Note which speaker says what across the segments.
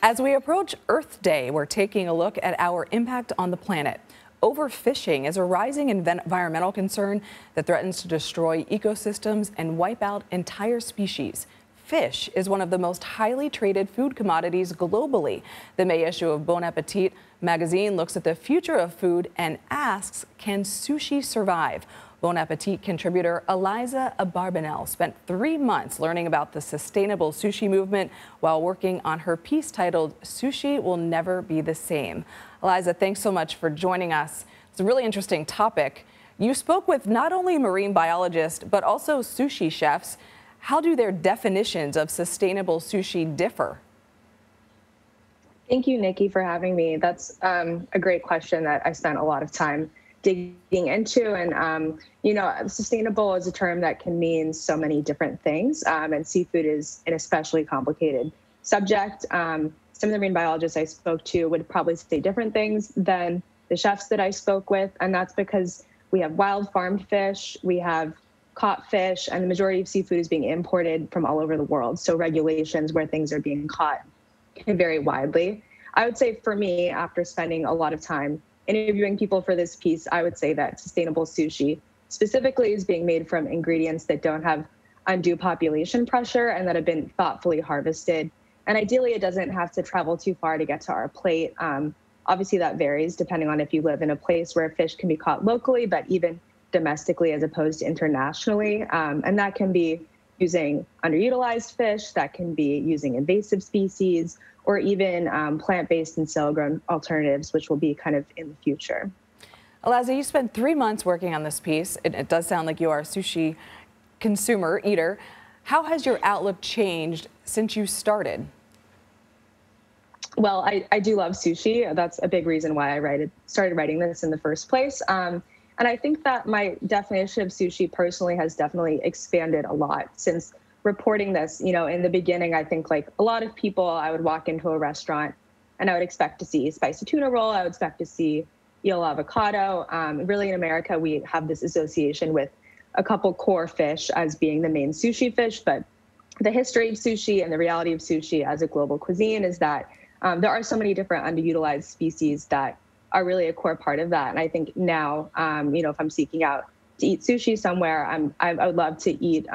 Speaker 1: As we approach Earth Day, we're taking a look at our impact on the planet. Overfishing is a rising environmental concern that threatens to destroy ecosystems and wipe out entire species. Fish is one of the most highly traded food commodities globally. The May issue of Bon Appetit magazine looks at the future of food and asks, can sushi survive? Bon Appetit contributor Aliza Abarbanel spent 3 months learning about the sustainable sushi movement while working on her piece titled Sushi Will Never Be the Same. Aliza, thanks so much for joining us. It's a really interesting topic. You spoke with not only marine biologists, but also sushi chefs. How do their definitions of sustainable sushi differ?
Speaker 2: Thank you, Nikki, for having me. That's a great question that I spent a lot of time digging into. And, sustainable is a term that can mean so many different things. And seafood is an especially complicated subject. Some of the marine biologists I spoke to would probably say different things than the chefs that I spoke with. And that's because we have wild farmed fish, we have caught fish, and the majority of seafood is being imported from all over the world. So regulations where things are being caught can vary widely. I would say for me, after spending a lot of time interviewing people for this piece, I would say that sustainable sushi specifically is being made from ingredients that don't have undue population pressure and that have been thoughtfully harvested. And ideally, it doesn't have to travel too far to get to our plate. Obviously, that varies depending on if you live in a place where fish can be caught locally, but even domestically as opposed to internationally. And that can be using underutilized fish, that can be using invasive species, or even plant-based and cell-grown alternatives, which will be kind of in the future.
Speaker 1: Aliza, you spent 3 months working on this piece. It does sound like you are a sushi consumer, eater. How has your outlook changed since you started?
Speaker 2: Well, I do love sushi. That's a big reason why I started writing this in the first place. And I think that my definition of sushi personally has definitely expanded a lot since reporting this. In the beginning, I think like a lot of people, I would walk into a restaurant and I would expect to see spicy tuna roll. I would expect to see eel avocado. Really in America, we have this association with a couple core fish as being the main sushi fish, but the history of sushi and the reality of sushi as a global cuisine is that there are so many different underutilized species that are really a core part of that. And I think now, if I'm seeking out to eat sushi somewhere, I would love to eat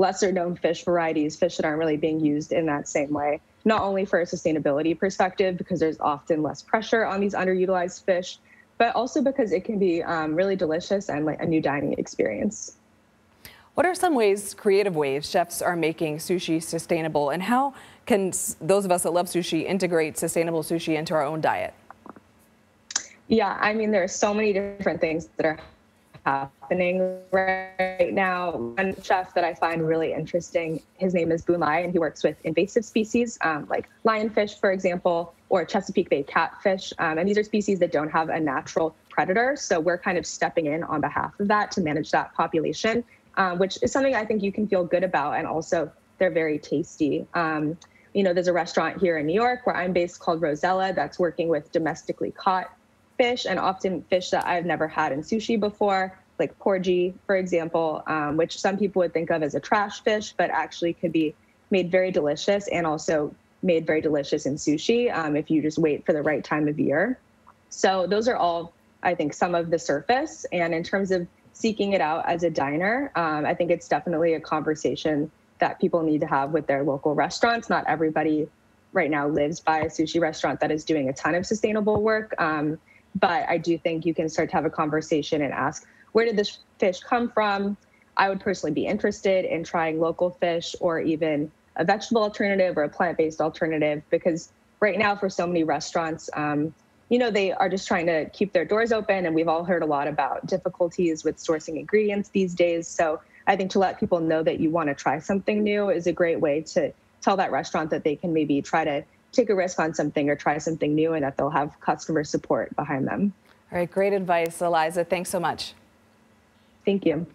Speaker 2: lesser known fish varieties, fish that aren't really being used in that same way, not only for a sustainability perspective, because there's often less pressure on these underutilized fish, but also because it can be really delicious and like a new dining experience.
Speaker 1: What are some creative ways chefs are making sushi sustainable, and how can those of us that love sushi integrate sustainable sushi into our own diet?
Speaker 2: Yeah, I mean, there are so many different things that are happening right now. One chef that I find really interesting, his name is Boon Lai, and he works with invasive species like lionfish, for example, or Chesapeake Bay catfish. And these are species that don't have a natural predator. So we're kind of stepping in on behalf of that to manage that population, which is something I think you can feel good about. And also they're very tasty. There's a restaurant here in New York where I'm based called Rosella that's working with domestically caught fish, and often fish that I've never had in sushi before, like porgy, for example, which some people would think of as a trash fish, but actually could be made very delicious and also made very delicious in sushi if you just wait for the right time of year. So those are all, I think, some of the surface. And in terms of seeking it out as a diner, I think it's definitely a conversation that people need to have with their local restaurants. Not everybody right now lives by a sushi restaurant that is doing a ton of sustainable work. But I do think you can start to have a conversation and ask, where did this fish come from? I would personally be interested in trying local fish or even a vegetable alternative or a plant-based alternative, because right now for so many restaurants, they are just trying to keep their doors open. And we've all heard a lot about difficulties with sourcing ingredients these days. So I think to let people know that you want to try something new is a great way to tell that restaurant that they can maybe try to take a risk on something or try something new, and that they'll have customer support behind them.
Speaker 1: All right, great advice, Aliza. Thanks so much.
Speaker 2: Thank you.